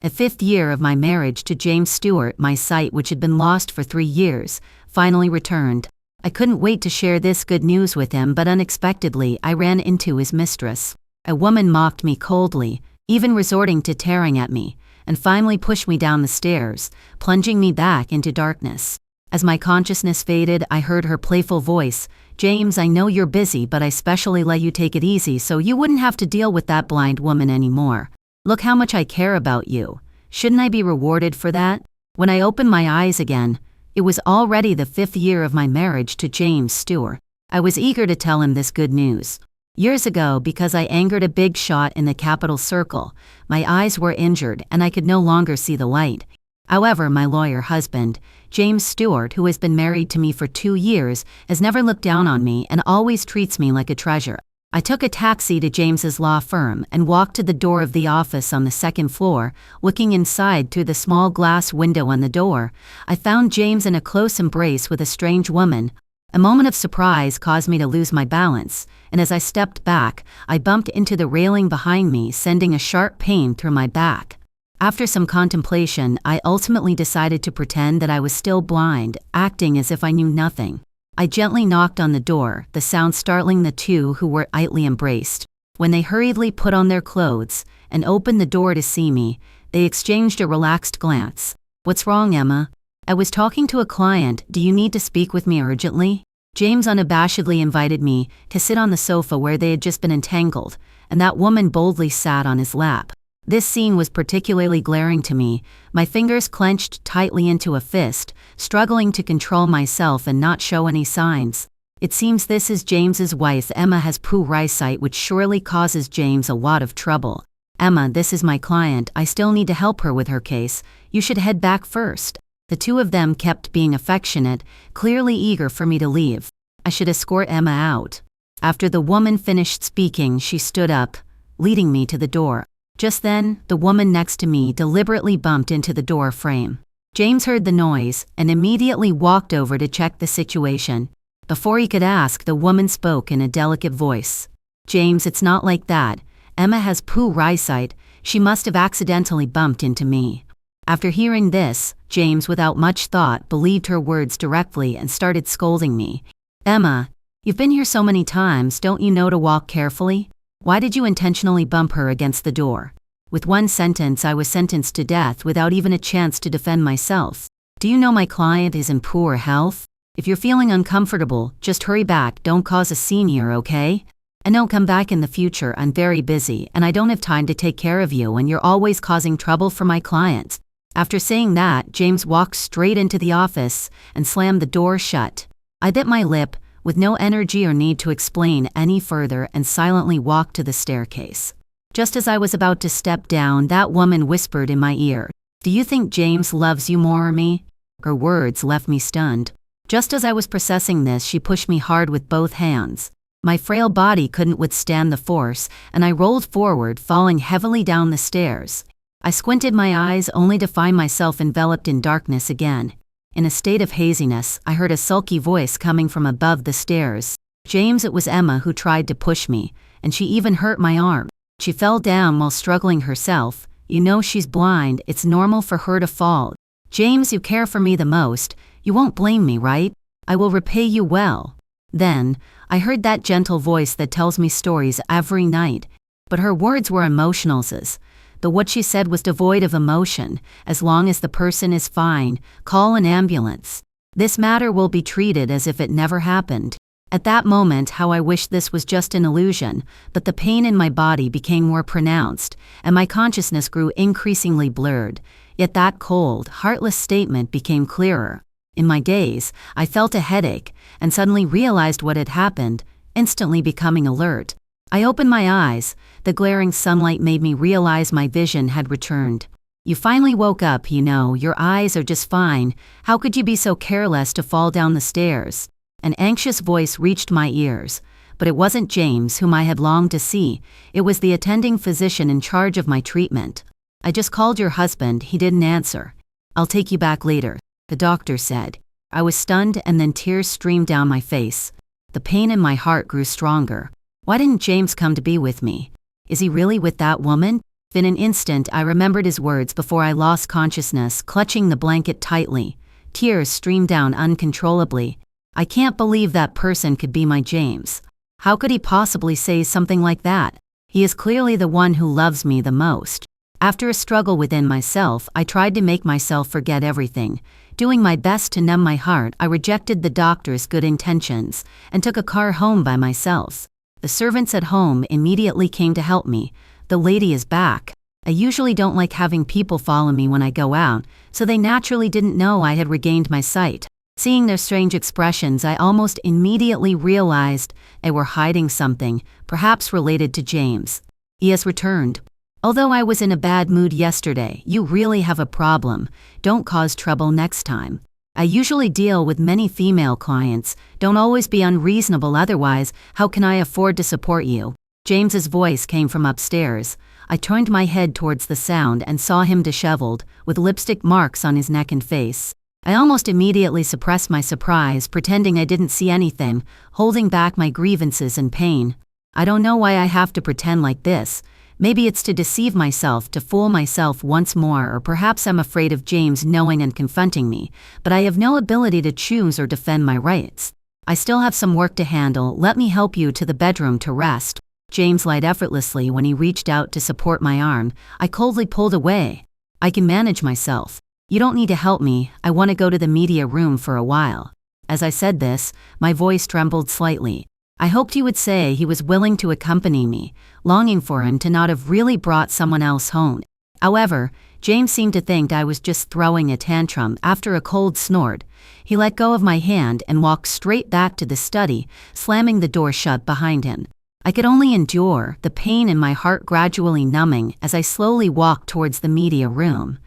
The 5th year of my marriage to James Stewart, my sight, which had been lost for 3 years, finally returned. I couldn't wait to share this good news with him, but unexpectedly I ran into his mistress. A woman mocked me coldly, even resorting to tearing at me, and finally pushed me down the stairs, plunging me back into darkness. As my consciousness faded, I heard her playful voice, "James, I know you're busy, but I specially let you take it easy so you wouldn't have to deal with that blind woman anymore. Look how much I care about you. Shouldn't I be rewarded for that?" When I opened my eyes again, it was already the 5th year of my marriage to James Stewart. I was eager to tell him this good news. Years ago, because I angered a big shot in the capital circle, my eyes were injured and I could no longer see the light. However, my lawyer husband, James Stewart, who has been married to me for 2 years, has never looked down on me and always treats me like a treasure. I took a taxi to James's law firm and walked to the door of the office on the 2nd floor. Looking inside through the small glass window on the door, I found James in a close embrace with a strange woman. A moment of surprise caused me to lose my balance, and as I stepped back, I bumped into the railing behind me, sending a sharp pain through my back. After some contemplation, I ultimately decided to pretend that I was still blind, acting as if I knew nothing. I gently knocked on the door, the sound startling the two who were tightly embraced. When they hurriedly put on their clothes and opened the door to see me, they exchanged a relaxed glance. "What's wrong, Emma?" "I was talking to a client. Do you need to speak with me urgently?" James unabashedly invited me to sit on the sofa where they had just been entangled, and that woman boldly sat on his lap. This scene was particularly glaring to me, my fingers clenched tightly into a fist, struggling to control myself and not show any signs. "It seems this is James's wife. Emma has poor eyesight, which surely causes James a lot of trouble." "Emma, this is my client. I still need to help her with her case. You should head back first." The two of them kept being affectionate, clearly eager for me to leave. I should escort Emma out. After the woman finished speaking, she stood up, leading me to the door. Just then, the woman next to me deliberately bumped into the door frame. James heard the noise and immediately walked over to check the situation. Before he could ask, the woman spoke in a delicate voice. "James, it's not like that. Emma has poor eyesight. She must have accidentally bumped into me." After hearing this, James, without much thought, believed her words directly and started scolding me. "Emma, you've been here so many times, don't you know to walk carefully? Why did you intentionally bump her against the door?" With one sentence, I was sentenced to death without even a chance to defend myself. "Do you know my client is in poor health? If you're feeling uncomfortable, just hurry back, don't cause a scene here, okay? And no, come back in the future. I'm very busy and I don't have time to take care of you, and you're always causing trouble for my clients." After saying that, James walked straight into the office and slammed the door shut. I bit my lip, with no energy or need to explain any further, and silently walked to the staircase. Just as I was about to step down, that woman whispered in my ear, "Do you think James loves you more or me?" Her words left me stunned. Just as I was processing this, she pushed me hard with both hands. My frail body couldn't withstand the force, and I rolled forward, falling heavily down the stairs. I squinted my eyes only to find myself enveloped in darkness again. In a state of haziness, I heard a sulky voice coming from above the stairs. "James, it was Emma who tried to push me, and she even hurt my arm. She fell down while struggling herself. You know she's blind, it's normal for her to fall. James, you care for me the most. You won't blame me, right? I will repay you well." Then, I heard that gentle voice that tells me stories every night. But her words were emotionless. Though what she said was devoid of emotion. "As long as the person is fine, call an ambulance. This matter will be treated as if it never happened." At that moment, how I wished this was just an illusion, but the pain in my body became more pronounced, and my consciousness grew increasingly blurred. Yet that cold, heartless statement became clearer. In my daze, I felt a headache, and suddenly realized what had happened, instantly becoming alert. I opened my eyes. The glaring sunlight made me realize my vision had returned. "You finally woke up, you know, your eyes are just fine. How could you be so careless to fall down the stairs?" An anxious voice reached my ears, but it wasn't James, whom I had longed to see. It was the attending physician in charge of my treatment. "I just called your husband, he didn't answer." "I'll take you back later," the doctor said. I was stunned, and then tears streamed down my face. The pain in my heart grew stronger. Why didn't James come to be with me? Is he really with that woman? In an instant, I remembered his words before I lost consciousness, clutching the blanket tightly. Tears streamed down uncontrollably. I can't believe that person could be my James. How could he possibly say something like that? He is clearly the one who loves me the most. After a struggle within myself, I tried to make myself forget everything. Doing my best to numb my heart, I rejected the doctor's good intentions and took a car home by myself. The servants at home immediately came to help me. The lady is back. I usually don't like having people follow me when I go out, so they naturally didn't know I had regained my sight. Seeing their strange expressions, I almost immediately realized they were hiding something, perhaps related to James. He has returned. Although I was in a bad mood yesterday, you really have a problem. Don't cause trouble next time. I usually deal with many female clients. Don't always be unreasonable, otherwise, how can I afford to support you? James's voice came from upstairs. I turned my head towards the sound and saw him disheveled, with lipstick marks on his neck and face. I almost immediately suppressed my surprise, pretending I didn't see anything, holding back my grievances and pain. I don't know why I have to pretend like this. Maybe it's to deceive myself, to fool myself once more, or perhaps I'm afraid of James knowing and confronting me, but I have no ability to choose or defend my rights. I still have some work to handle. Let me help you to the bedroom to rest. James lied effortlessly when he reached out to support my arm. I coldly pulled away. I can manage myself. You don't need to help me. I want to go to the media room for a while. As I said this, my voice trembled slightly. I hoped he would say he was willing to accompany me, longing for him to not have really brought someone else home. However, James seemed to think I was just throwing a tantrum. After a cold snort, he let go of my hand and walked straight back to the study, slamming the door shut behind him. I could only endure, the pain in my heart gradually numbing as I slowly walked towards the media room.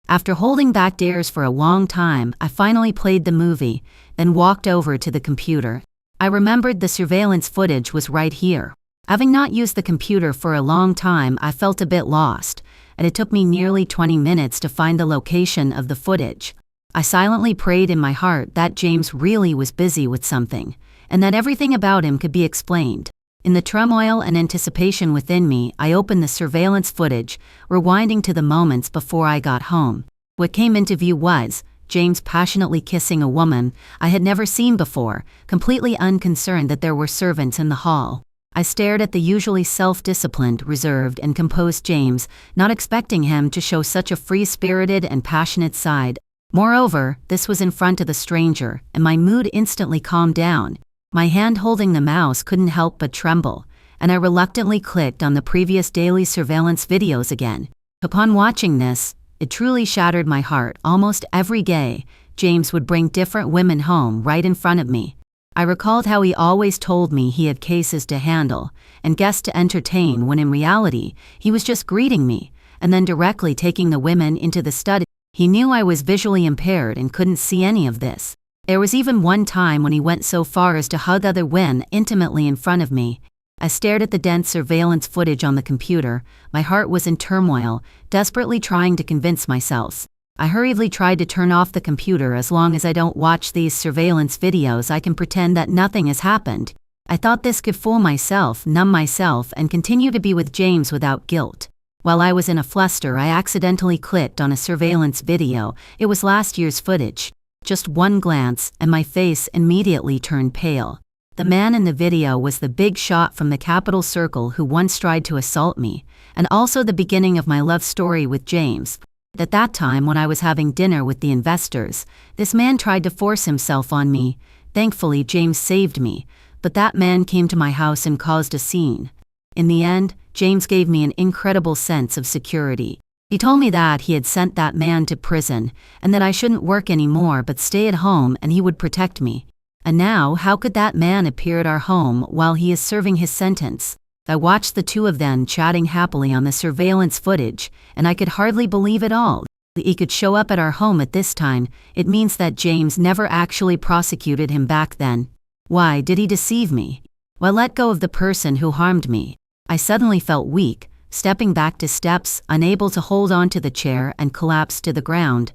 After holding back tears for a long time, I finally played the movie, then walked over to the computer. I remembered the surveillance footage was right here. Having not used the computer for a long time, I felt a bit lost, and it took me nearly 20 minutes to find the location of the footage. I silently prayed in my heart that James really was busy with something, and that everything about him could be explained. In the turmoil and anticipation within me, I opened the surveillance footage, rewinding to the moments before I got home. What came into view was James passionately kissing a woman I had never seen before, completely unconcerned that there were servants in the hall. I stared at the usually self-disciplined, reserved, and composed James, not expecting him to show such a free-spirited and passionate side. Moreover, this was in front of the stranger, and my mood instantly calmed down. My hand holding the mouse couldn't help but tremble, and I reluctantly clicked on the previous daily surveillance videos again. Upon watching this, it truly shattered my heart. Almost every day, James would bring different women home right in front of me. I recalled how he always told me he had cases to handle and guests to entertain, when in reality, he was just greeting me and then directly taking the women into the study. He knew I was visually impaired and couldn't see any of this. There was even one time when he went so far as to hug other women intimately in front of me. I stared at the dense surveillance footage on the computer. My heart was in turmoil, desperately trying to convince myself. I hurriedly tried to turn off the computer. As long as I don't watch these surveillance videos, I can pretend that nothing has happened. I thought this could fool myself, numb myself, and continue to be with James without guilt. While I was in a fluster, I accidentally clicked on a surveillance video. It was last year's footage. Just one glance, and my face immediately turned pale. The man in the video was the big shot from the Capital Circle who once tried to assault me, and also the beginning of my love story with James. At that time, when I was having dinner with the investors, this man tried to force himself on me. Thankfully, James saved me, but that man came to my house and caused a scene. In the end, James gave me an incredible sense of security. He told me that he had sent that man to prison, and that I shouldn't work anymore but stay at home and he would protect me. And now, how could that man appear at our home while he is serving his sentence? I watched the two of them chatting happily on the surveillance footage, and I could hardly believe it all. He could show up at our home at this time. It means that James never actually prosecuted him back then. Why did he deceive me? Why let go of the person who harmed me? I suddenly felt weak, stepping back to steps, unable to hold on to the chair, and collapsed to the ground.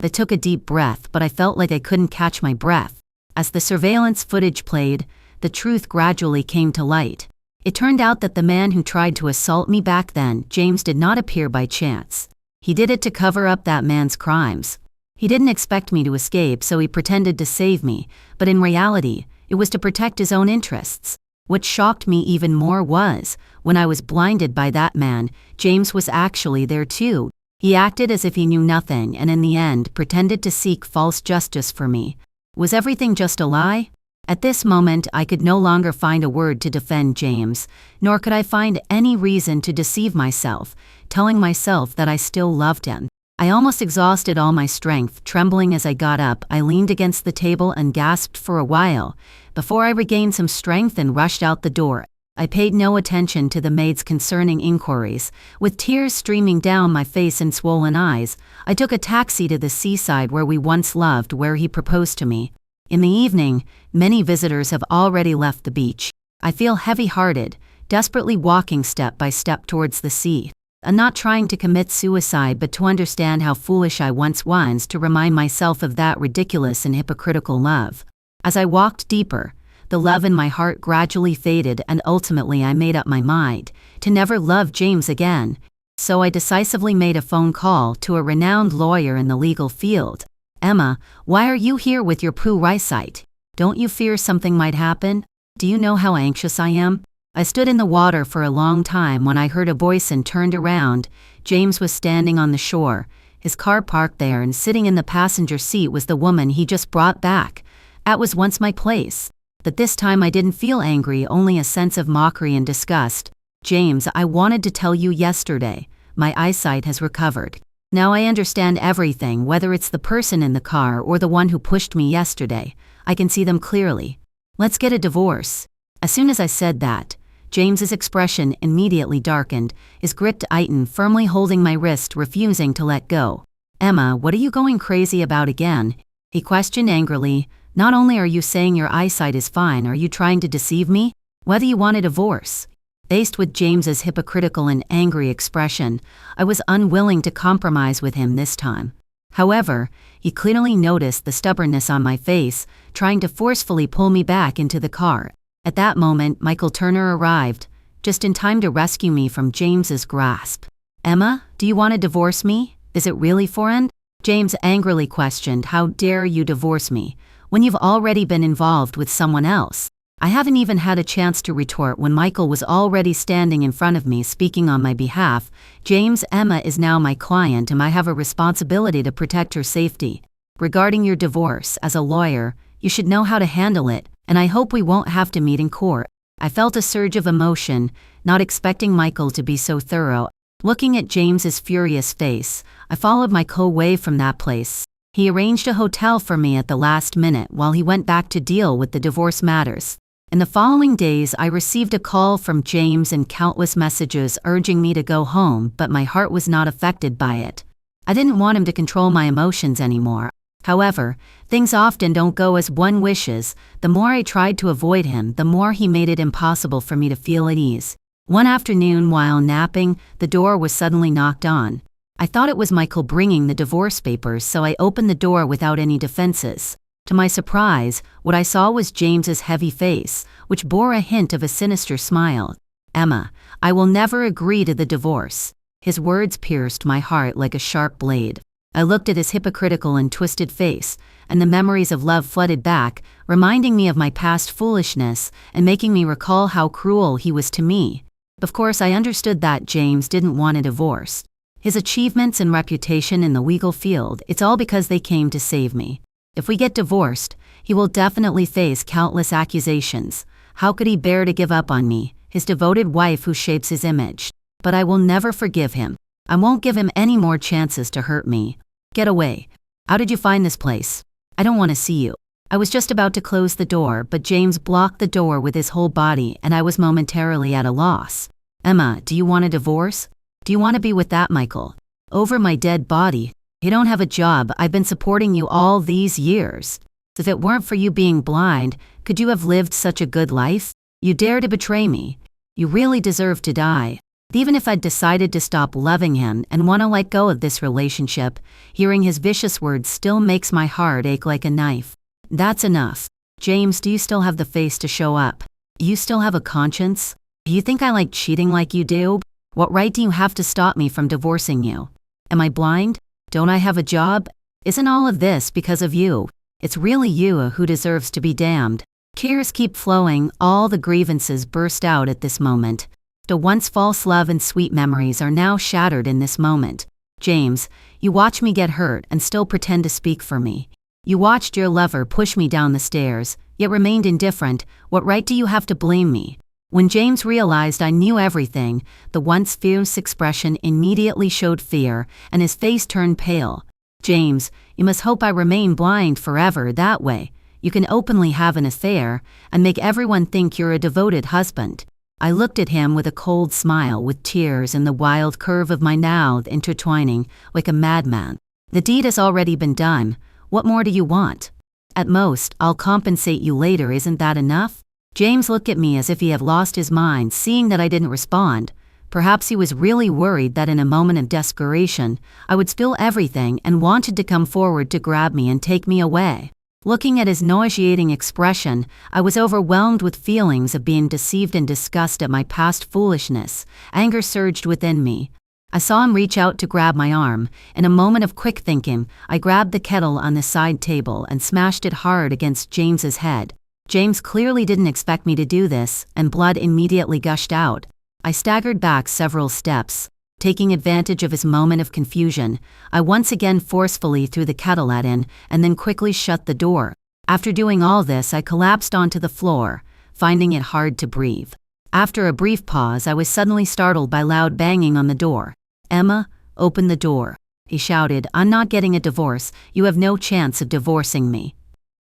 I took a deep breath, but I felt like I couldn't catch my breath. As the surveillance footage played, the truth gradually came to light. It turned out that the man who tried to assault me back then, James, did not appear by chance. He did it to cover up that man's crimes. He didn't expect me to escape, so he pretended to save me, but in reality, it was to protect his own interests. What shocked me even more was, when I was blinded by that man, James was actually there too. He acted as if he knew nothing and in the end pretended to seek false justice for me. Was everything just a lie? At this moment, I could no longer find a word to defend James, nor could I find any reason to deceive myself, telling myself that I still loved him. I almost exhausted all my strength. Trembling as I got up, I leaned against the table and gasped for a while, before I regained some strength and rushed out the door. I paid no attention to the maid's concerning inquiries. With tears streaming down my face and swollen eyes, I took a taxi to the seaside where we once loved, where he proposed to me. In the evening, many visitors have already left the beach. I feel heavy-hearted, desperately walking step by step towards the sea. I'm not trying to commit suicide, but to understand how foolish I once was, to remind myself of that ridiculous and hypocritical love. As I walked deeper, the love in my heart gradually faded, and ultimately I made up my mind to never love James again. So I decisively made a phone call to a renowned lawyer in the legal field. "Emma, why are you here with your poor eyesight? Don't you fear something might happen? Do you know how anxious I am?" I stood in the water for a long time when I heard a voice and turned around. James was standing on the shore, his car parked there, and sitting in the passenger seat was the woman he just brought back. That was once my place. But this time I didn't feel angry, only a sense of mockery and disgust. "James, I wanted to tell you yesterday. My eyesight has recovered. Now I understand everything, whether it's the person in the car or the one who pushed me yesterday. I can see them clearly. Let's get a divorce." As soon as I said that, James's expression immediately darkened, his grip tightened, firmly holding my wrist, refusing to let go. "Emma, what are you going crazy about again?" he questioned angrily. "Not only are you saying your eyesight is fine, are you trying to deceive me? Whether you want a divorce?" Faced with James's hypocritical and angry expression, I was unwilling to compromise with him this time. However, he clearly noticed the stubbornness on my face, trying to forcefully pull me back into the car. At that moment, Michael Turner arrived, just in time to rescue me from James's grasp. "Emma, do you want to divorce me? Is it really for end?" James angrily questioned. "How dare you divorce me, when you've already been involved with someone else?" I haven't even had a chance to retort when Michael was already standing in front of me, speaking on my behalf. "James, Emma is now my client and I have a responsibility to protect her safety. Regarding your divorce, as a lawyer, you should know how to handle it, and I hope we won't have to meet in court." I felt a surge of emotion, not expecting Michael to be so thorough. Looking at James's furious face, I followed Michael away from that place. He arranged a hotel for me at the last minute while he went back to deal with the divorce matters. In the following days, I received a call from James and countless messages urging me to go home, but my heart was not affected by it. I didn't want him to control my emotions anymore. However, things often don't go as one wishes. The more I tried to avoid him, the more he made it impossible for me to feel at ease. One afternoon while napping, the door was suddenly knocked on. I thought it was Michael bringing the divorce papers, so I opened the door without any defenses. To my surprise, what I saw was James's heavy face, which bore a hint of a sinister smile. "Emma, I will never agree to the divorce." His words pierced my heart like a sharp blade. I looked at his hypocritical and twisted face, and the memories of love flooded back, reminding me of my past foolishness and making me recall how cruel he was to me. Of course, I understood that James didn't want a divorce. His achievements and reputation in the legal field, it's all because they came to save me. If we get divorced, he will definitely face countless accusations. How could he bear to give up on me, his devoted wife who shapes his image? But I will never forgive him. I won't give him any more chances to hurt me. "Get away. How did you find this place? I don't want to see you." I was just about to close the door, but James blocked the door with his whole body, and I was momentarily at a loss. "Emma, do you want a divorce? Do you want to be with that Michael? Over my dead body? You don't have a job. I've been supporting you all these years. If it weren't for you being blind, could you have lived such a good life? You dare to betray me. You really deserve to die." Even if I'd decided to stop loving him and want to let go of this relationship, hearing his vicious words still makes my heart ache like a knife. "That's enough. James, do you still have the face to show up? You still have a conscience? You think I like cheating like you do? What right do you have to stop me from divorcing you? Am I blind? Don't I have a job? Isn't all of this because of you? It's really you who deserves to be damned. Tears keep flowing, all the grievances burst out at this moment. The once false love and sweet memories are now shattered in this moment. James, you watch me get hurt and still pretend to speak for me. You watched your lover push me down the stairs, yet remained indifferent. What right do you have to blame me? When James realized I knew everything, the once fierce expression immediately showed fear, and his face turned pale. James, you must hope I remain blind forever that way. You can openly have an affair, and make everyone think you're a devoted husband. I looked at him with a cold smile, with tears in the wild curve of my mouth intertwining, like a madman. The deed has already been done. What more do you want? At most, I'll compensate you later, isn't that enough? James looked at me as if he had lost his mind, seeing that I didn't respond. Perhaps he was really worried that in a moment of desperation, I would spill everything and wanted to come forward to grab me and take me away. Looking at his nauseating expression, I was overwhelmed with feelings of being deceived and disgust at my past foolishness. Anger surged within me. I saw him reach out to grab my arm. In a moment of quick thinking, I grabbed the kettle on the side table and smashed it hard against James's head. James clearly didn't expect me to do this, and blood immediately gushed out. I staggered back several steps. Taking advantage of his moment of confusion, I once again forcefully threw the kettle at him and then quickly shut the door. After doing all this, I collapsed onto the floor, finding it hard to breathe. After a brief pause, I was suddenly startled by loud banging on the door. "Emma, open the door," he shouted. "I'm not getting a divorce. You have no chance of divorcing me."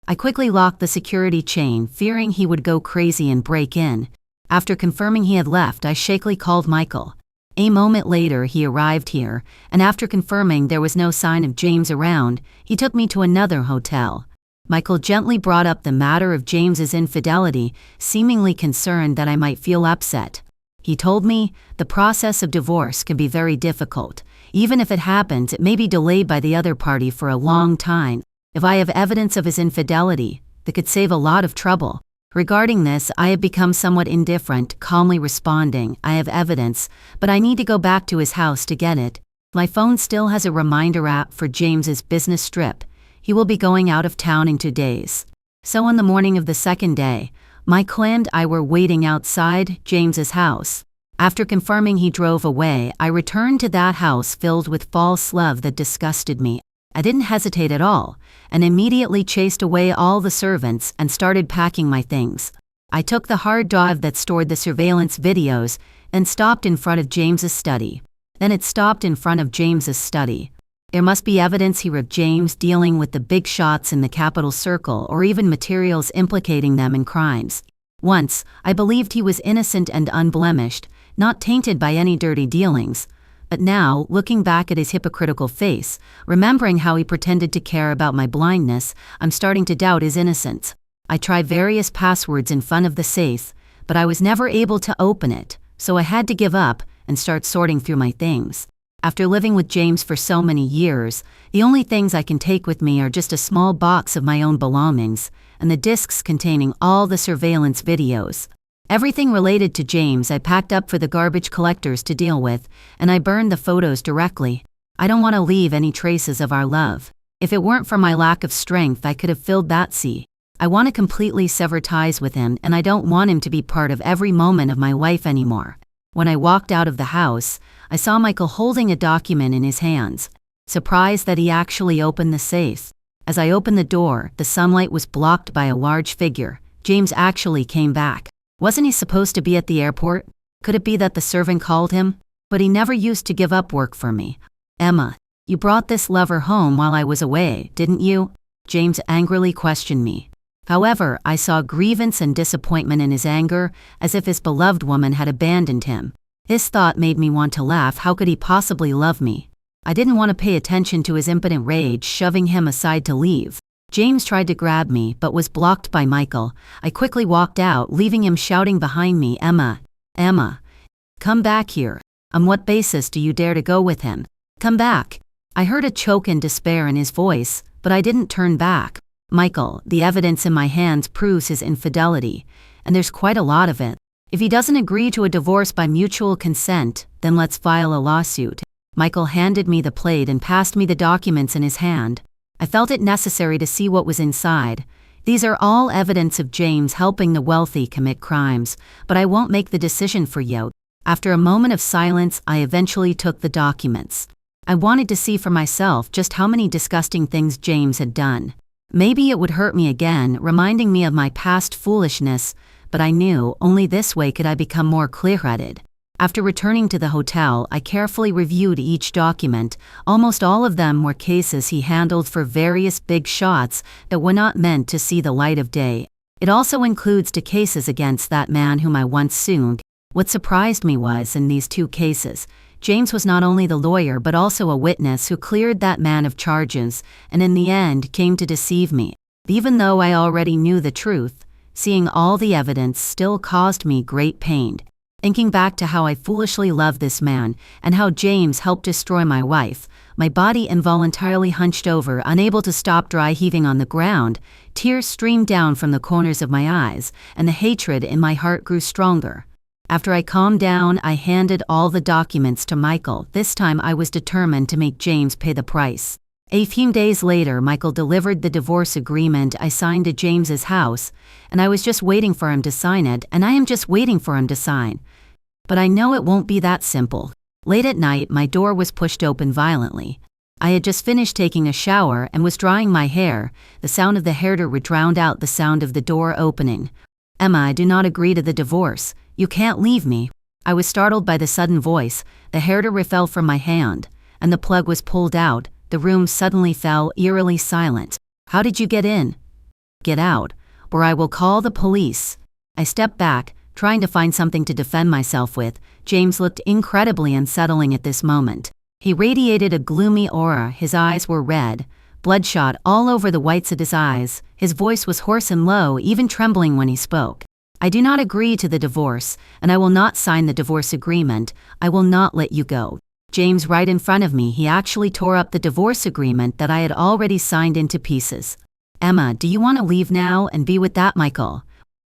I quickly locked the security chain, fearing he would go crazy and break in. After confirming he had left, I shakily called Michael. A moment later, he arrived here, and after confirming there was no sign of James around, he took me to another hotel. Michael gently brought up the matter of James's infidelity, seemingly concerned that I might feel upset. He told me, "The process of divorce can be very difficult. Even if it happens, it may be delayed by the other party for a long time. If I have evidence of his infidelity, that could save a lot of trouble. Regarding this, I have become somewhat indifferent," calmly responding, "I have evidence, but I need to go back to his house to get it. My phone still has a reminder app for James's business trip. He will be going out of town in 2 days." So on the morning of the second day, Michael and I were waiting outside James's house. After confirming he drove away, I returned to that house filled with false love that disgusted me. I didn't hesitate at all, and immediately chased away all the servants and started packing my things. I took the hard drive that stored the surveillance videos and stopped in front of James's study. Then it stopped in front of James's study. There must be evidence here of James dealing with the big shots in the capital circle, or even materials implicating them in crimes. Once, I believed he was innocent and unblemished, not tainted by any dirty dealings. But now, looking back at his hypocritical face, remembering how he pretended to care about my blindness, I'm starting to doubt his innocence. I tried various passwords in front of the safe, but I was never able to open it, so I had to give up and start sorting through my things. After living with James for so many years, the only things I can take with me are just a small box of my own belongings, and the discs containing all the surveillance videos. Everything related to James I packed up for the garbage collectors to deal with, and I burned the photos directly. I don't want to leave any traces of our love. If it weren't for my lack of strength, I could have filled that sea. I want to completely sever ties with him, and I don't want him to be part of every moment of my life anymore. When I walked out of the house, I saw Michael holding a document in his hands, surprised that he actually opened the safe. As I opened the door, the sunlight was blocked by a large figure. James actually came back. Wasn't he supposed to be at the airport? Could it be that the servant called him? But he never used to give up work for me. "Emma, you brought this lover home while I was away, didn't you?" James angrily questioned me. However, I saw grievance and disappointment in his anger, as if his beloved woman had abandoned him. This thought made me want to laugh. How could he possibly love me? I didn't want to pay attention to his impotent rage, shoving him aside to leave. James tried to grab me, but was blocked by Michael. I quickly walked out, leaving him shouting behind me, "Emma, Emma, come back here. On what basis do you dare to go with him? Come back." I heard a choke and despair in his voice, but I didn't turn back. "Michael, the evidence in my hands proves his infidelity, and there's quite a lot of it. If he doesn't agree to a divorce by mutual consent, then let's file a lawsuit. Michael handed me the plate and passed me the documents in his hand. I felt it necessary to see what was inside. These are all evidence of James helping the wealthy commit crimes, but I won't make the decision for you. After a moment of silence, I eventually took the documents. I wanted to see for myself just how many disgusting things James had done. Maybe it would hurt me again, reminding me of my past foolishness, but I knew only this way could I become more clear-headed. After returning to the hotel, I carefully reviewed each document. Almost all of them were cases he handled for various big shots that were not meant to see the light of day. It also includes the cases against that man whom I once sued. What surprised me was, in these two cases, James was not only the lawyer but also a witness who cleared that man of charges, and in the end came to deceive me. Even though I already knew the truth, seeing all the evidence still caused me great pain. Thinking back to how I foolishly loved this man, and how James helped destroy my wife, my body involuntarily hunched over, unable to stop dry heaving on the ground. Tears streamed down from the corners of my eyes, and the hatred in my heart grew stronger. After I calmed down, I handed all the documents to Michael. This time I was determined to make James pay the price. A few days later, Michael delivered the divorce agreement I signed to James's house, and I was just waiting for him to sign it, and I am just waiting for him to sign. But I know it won't be that simple. Late at night, my door was pushed open violently. I had just finished taking a shower and was drying my hair. The sound of the hairdryer drowned out the sound of the door opening. "Emma, I do not agree to the divorce. You can't leave me." I was startled by the sudden voice. The hairdryer fell from my hand, and the plug was pulled out. The room suddenly fell eerily silent. "How did you get in?" "Get out, or I will call the police." I stepped back, trying to find something to defend myself with. James looked incredibly unsettling at this moment. He radiated a gloomy aura. His eyes were red, bloodshot all over the whites of his eyes. His voice was hoarse and low, even trembling when he spoke. "I do not agree to the divorce, and I will not sign the divorce agreement. I will not let you go." James, right in front of me, he actually tore up the divorce agreement that I had already signed into pieces. "Emma, do you want to leave now and be with that Michael?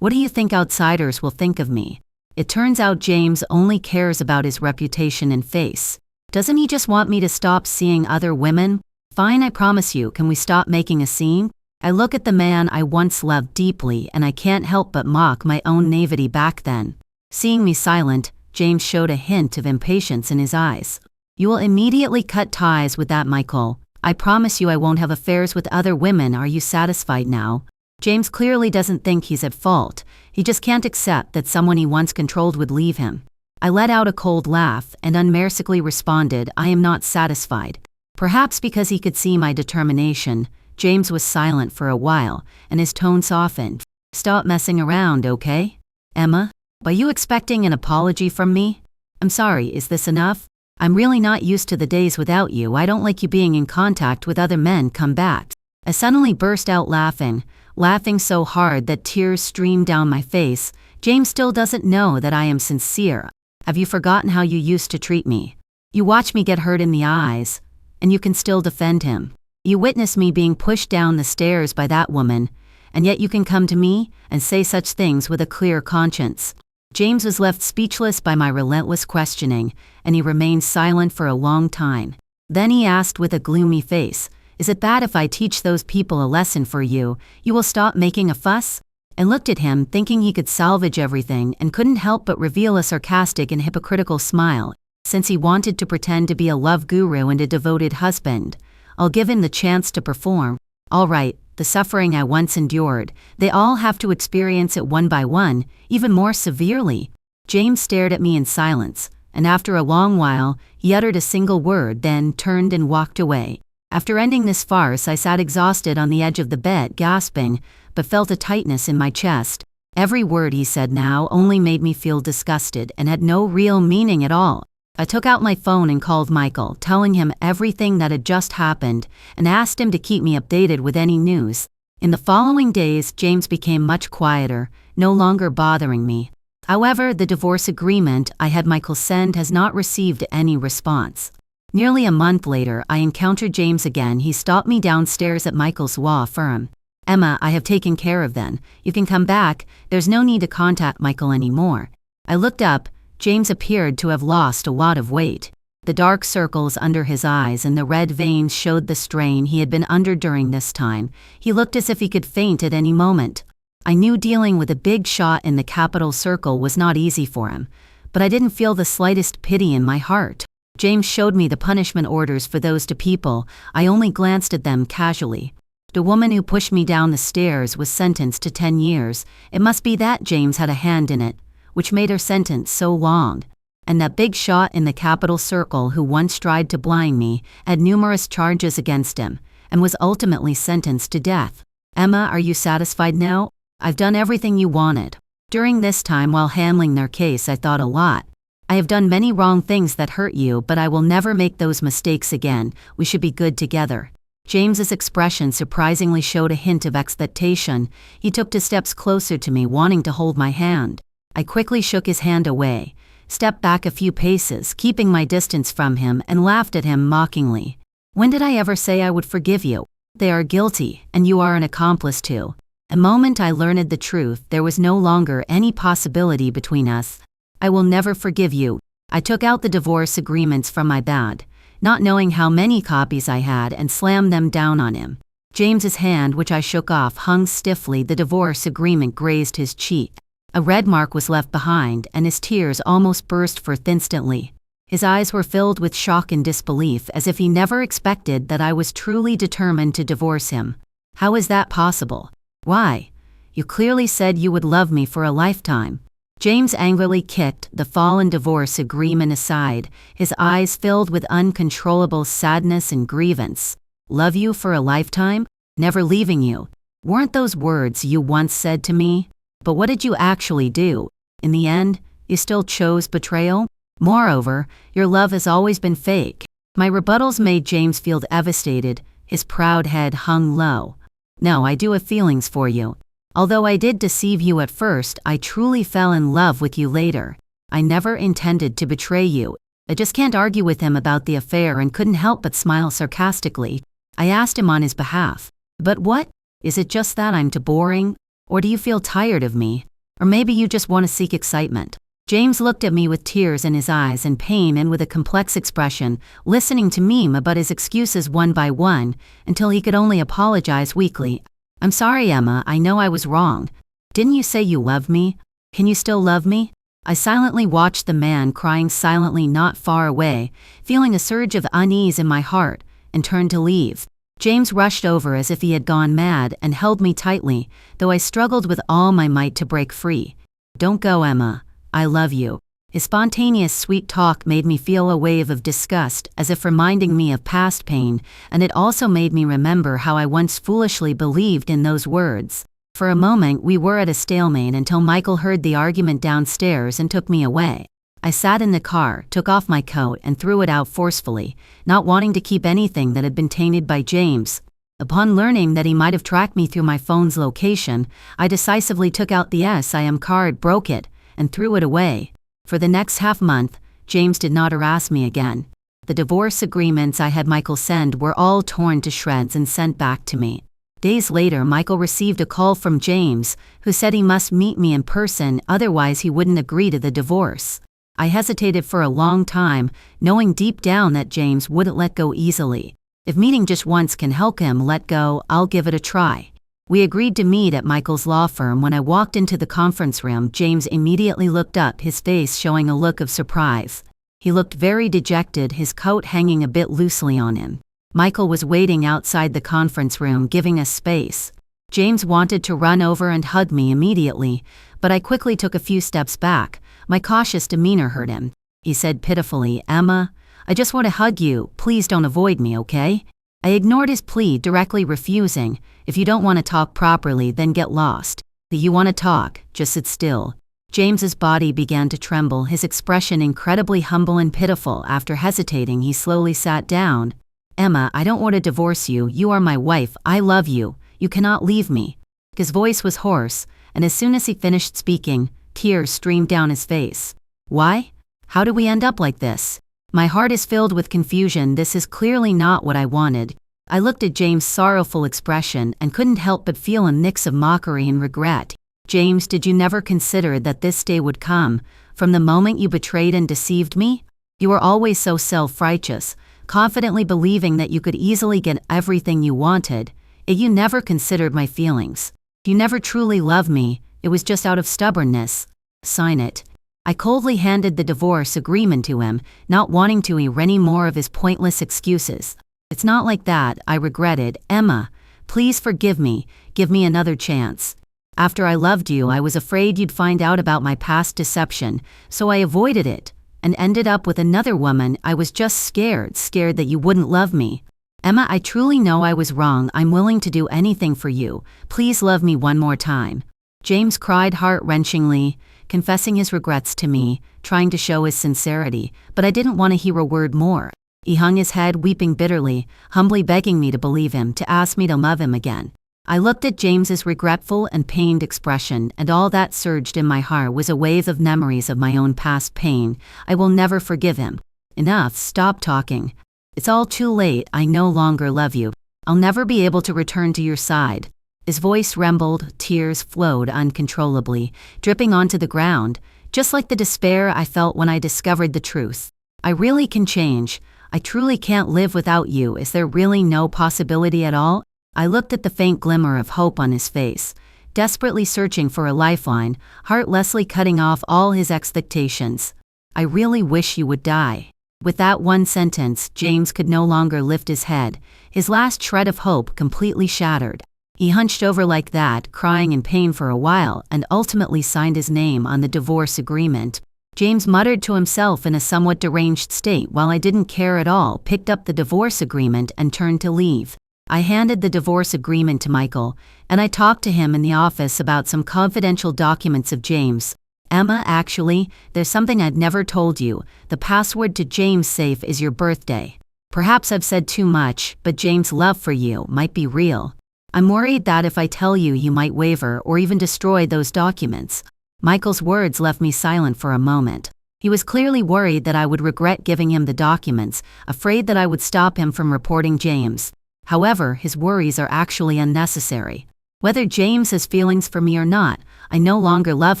What do you think outsiders will think of me?" It turns out James only cares about his reputation and face. Doesn't he just want me to stop seeing other women? Fine, I promise you. Can we stop making a scene? I look at the man I once loved deeply, and I can't help but mock my own naivety back then. Seeing me silent, James showed a hint of impatience in his eyes. "You will immediately cut ties with that Michael. I promise you I won't have affairs with other women. Are you satisfied now?" James clearly doesn't think he's at fault. He just can't accept that someone he once controlled would leave him. I let out a cold laugh and unmercifully responded, "I am not satisfied." Perhaps because he could see my determination, James was silent for a while, and his tone softened. "Stop messing around, okay? Emma, are you expecting an apology from me? I'm sorry, is this enough? I'm really not used to the days without you. I don't like you being in contact with other men. Come back." I suddenly burst out laughing so hard that tears streamed down my face. James still doesn't know that I am sincere. Have you forgotten how you used to treat me? You watch me get hurt in the eyes, and you can still defend him. You witness me being pushed down the stairs by that woman, and yet you can come to me and say such things with a clear conscience. James was left speechless by my relentless questioning, and he remained silent for a long time. Then he asked with a gloomy face, "Is it bad if I teach those people a lesson for you? You will stop making a fuss?" I looked at him, thinking he could salvage everything, and couldn't help but reveal a sarcastic and hypocritical smile. Since he wanted to pretend to be a love guru and a devoted husband, I'll give him the chance to perform. All right, the suffering I once endured, they all have to experience it one by one, even more severely. James stared at me in silence, and after a long while, he uttered a single word, then turned and walked away. After ending this farce, I sat exhausted on the edge of the bed, gasping, but felt a tightness in my chest. Every word he said now only made me feel disgusted and had no real meaning at all. I took out my phone and called Michael, telling him everything that had just happened, and asked him to keep me updated with any news. In the following days, James became much quieter, no longer bothering me. However, the divorce agreement I had Michael send has not received any response. Nearly a month later, I encountered James again. He stopped me downstairs at Michael's law firm. "Emma, I have taken care of them. You can come back. There's no need to contact Michael anymore." I looked up. James appeared to have lost a lot of weight. The dark circles under his eyes and the red veins showed the strain he had been under during this time. He looked as if he could faint at any moment. I knew dealing with a big shot in the capital circle was not easy for him, but I didn't feel the slightest pity in my heart. James showed me the punishment orders for those two people. I only glanced at them casually. The woman who pushed me down the stairs was sentenced to 10 years. It must be that James had a hand in it, which made her sentence so long. And that big shot in the capital circle who once tried to blind me had numerous charges against him and was ultimately sentenced to death. Emma, are you satisfied now? I've done everything you wanted. During this time while handling their case, I thought a lot. I have done many wrong things that hurt you, but I will never make those mistakes again. We should be good together. James's expression surprisingly showed a hint of expectation. He took 2 steps closer to me, wanting to hold my hand. I quickly shook his hand away, stepped back a few paces, keeping my distance from him, and laughed at him mockingly. When did I ever say I would forgive you? They are guilty, and you are an accomplice too. The moment I learned the truth, there was no longer any possibility between us. I will never forgive you. I took out the divorce agreements from my bag, not knowing how many copies I had, and slammed them down on him. James's hand, which I shook off, hung stiffly. The divorce agreement grazed his cheek. A red mark was left behind, and his tears almost burst forth instantly. His eyes were filled with shock and disbelief, as if he never expected that I was truly determined to divorce him. How is that possible? Why? You clearly said you would love me for a lifetime. James angrily kicked the fallen divorce agreement aside, his eyes filled with uncontrollable sadness and grievance. Love you for a lifetime? Never leaving you. Weren't those words you once said to me? But what did you actually do? In the end, you still chose betrayal? Moreover, your love has always been fake. My rebuttals made James feel devastated. His proud head hung low. No, I do have feelings for you. Although I did deceive you at first, I truly fell in love with you later. I never intended to betray you. I just can't argue with him about the affair and couldn't help but smile sarcastically. I asked him on his behalf. But what? Is it just that I'm too boring? Or do you feel tired of me? Or maybe you just want to seek excitement? James looked at me with tears in his eyes and pain and with a complex expression, listening to me about his excuses one by one, until he could only apologize weakly. I'm sorry, Emma, I know I was wrong. Didn't you say you loved me? Can you still love me? I silently watched the man crying silently not far away, feeling a surge of unease in my heart, and turned to leave. James rushed over as if he had gone mad and held me tightly, though I struggled with all my might to break free. Don't go, Emma. I love you. His spontaneous sweet talk made me feel a wave of disgust, as if reminding me of past pain, and it also made me remember how I once foolishly believed in those words. For a moment we were at a stalemate until Michael heard the argument downstairs and took me away. I sat in the car, took off my coat, and threw it out forcefully, not wanting to keep anything that had been tainted by James. Upon learning that he might have tracked me through my phone's location, I decisively took out the SIM card, broke it, and threw it away. For the next half-month, James did not harass me again. The divorce agreements I had Michael send were all torn to shreds and sent back to me. Days later, Michael received a call from James, who said he must meet me in person, otherwise he wouldn't agree to the divorce. I hesitated for a long time, knowing deep down that James wouldn't let go easily. If meeting just once can help him let go, I'll give it a try. We agreed to meet at Michael's law firm. When I walked into the conference room, James immediately looked up, his face showing a look of surprise. He looked very dejected, his coat hanging a bit loosely on him. Michael was waiting outside the conference room, giving us space. James wanted to run over and hug me immediately, but I quickly took a few steps back. My cautious demeanor hurt him. He said pitifully, "Emma, I just want to hug you. Please don't avoid me, okay?" I ignored his plea, directly refusing. If you don't want to talk properly, then get lost. If you want to talk, just sit still. James's body began to tremble, his expression incredibly humble and pitiful. After hesitating, he slowly sat down. Emma, I don't want to divorce you. You are my wife. I love you. You cannot leave me. His voice was hoarse, and as soon as he finished speaking, tears streamed down his face. Why? How did we end up like this? My heart is filled with confusion. This is clearly not what I wanted. I looked at James' sorrowful expression and couldn't help but feel a mix of mockery and regret. James, did you never consider that this day would come? From the moment you betrayed and deceived me? You were always so self-righteous, confidently believing that you could easily get everything you wanted, yet you never considered my feelings. You never truly loved me, it was just out of stubbornness. Sign it. I coldly handed the divorce agreement to him, not wanting to hear any more of his pointless excuses. It's not like that, I regretted. Emma, please forgive me, give me another chance. After I loved you, I was afraid you'd find out about my past deception, so I avoided it, and ended up with another woman. I was just scared that you wouldn't love me. Emma, I truly know I was wrong. I'm willing to do anything for you. Please love me one more time. James cried heart-wrenchingly, confessing his regrets to me, trying to show his sincerity, but I didn't want to hear a word more. He hung his head, weeping bitterly, humbly begging me to believe him, to ask me to love him again. I looked at James's regretful and pained expression, and all that surged in my heart was a wave of memories of my own past pain. I will never forgive him. Enough, stop talking. It's all too late, I no longer love you. I'll never be able to return to your side. His voice trembled, tears flowed uncontrollably, dripping onto the ground, just like the despair I felt when I discovered the truth. I really can change. I truly can't live without you. Is there really no possibility at all? I looked at the faint glimmer of hope on his face, desperately searching for a lifeline, heartlessly cutting off all his expectations. I really wish you would die. With that one sentence, James could no longer lift his head, his last shred of hope completely shattered. He hunched over like that, crying in pain for a while, and ultimately signed his name on the divorce agreement. James muttered to himself in a somewhat deranged state while I didn't care at all, picked up the divorce agreement and turned to leave. I handed the divorce agreement to Michael, and I talked to him in the office about some confidential documents of James. Emma, actually, there's something I'd never told you. The password to James' safe is your birthday. Perhaps I've said too much, but James' love for you might be real. I'm worried that if I tell you, you might waver or even destroy those documents. Michael's words left me silent for a moment. He was clearly worried that I would regret giving him the documents, afraid that I would stop him from reporting James. However, his worries are actually unnecessary. Whether James has feelings for me or not, I no longer love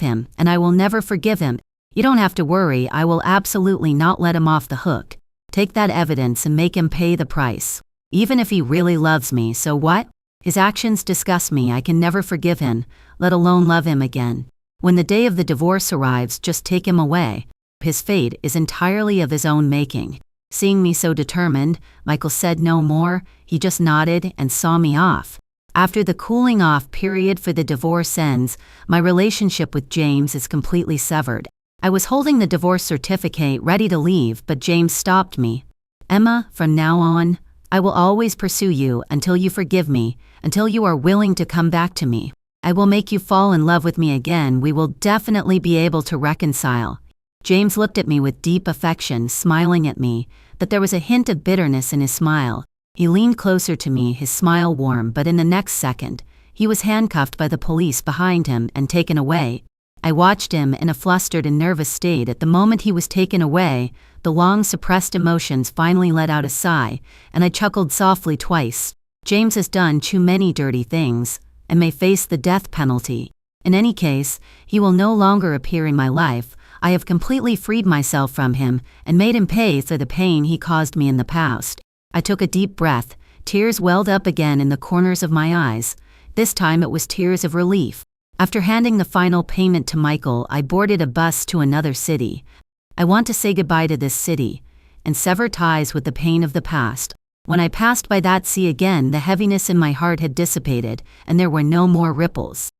him, and I will never forgive him. You don't have to worry, I will absolutely not let him off the hook. Take that evidence and make him pay the price. Even if he really loves me, so what? His actions disgust me. I can never forgive him, let alone love him again. When the day of the divorce arrives, just take him away. His fate is entirely of his own making. Seeing me so determined, Michael said no more. He just nodded and saw me off. After the cooling off period for the divorce ends, my relationship with James is completely severed. I was holding the divorce certificate ready to leave, but James stopped me. Emma, from now on, I will always pursue you until you forgive me, until you are willing to come back to me. I will make you fall in love with me again. We will definitely be able to reconcile. James looked at me with deep affection, smiling at me, but there was a hint of bitterness in his smile. He leaned closer to me, his smile warm, but in the next second, he was handcuffed by the police behind him and taken away. I watched him in a flustered and nervous state. At the moment he was taken away, the long-suppressed emotions finally let out a sigh, and I chuckled softly twice. James has done too many dirty things, and may face the death penalty. In any case, he will no longer appear in my life. I have completely freed myself from him, and made him pay for the pain he caused me in the past. I took a deep breath. Tears welled up again in the corners of my eyes. This time it was tears of relief. After handing the final payment to Michael, I boarded a bus to another city. I want to say goodbye to this city, and sever ties with the pain of the past. When I passed by that sea again, the heaviness in my heart had dissipated, and there were no more ripples.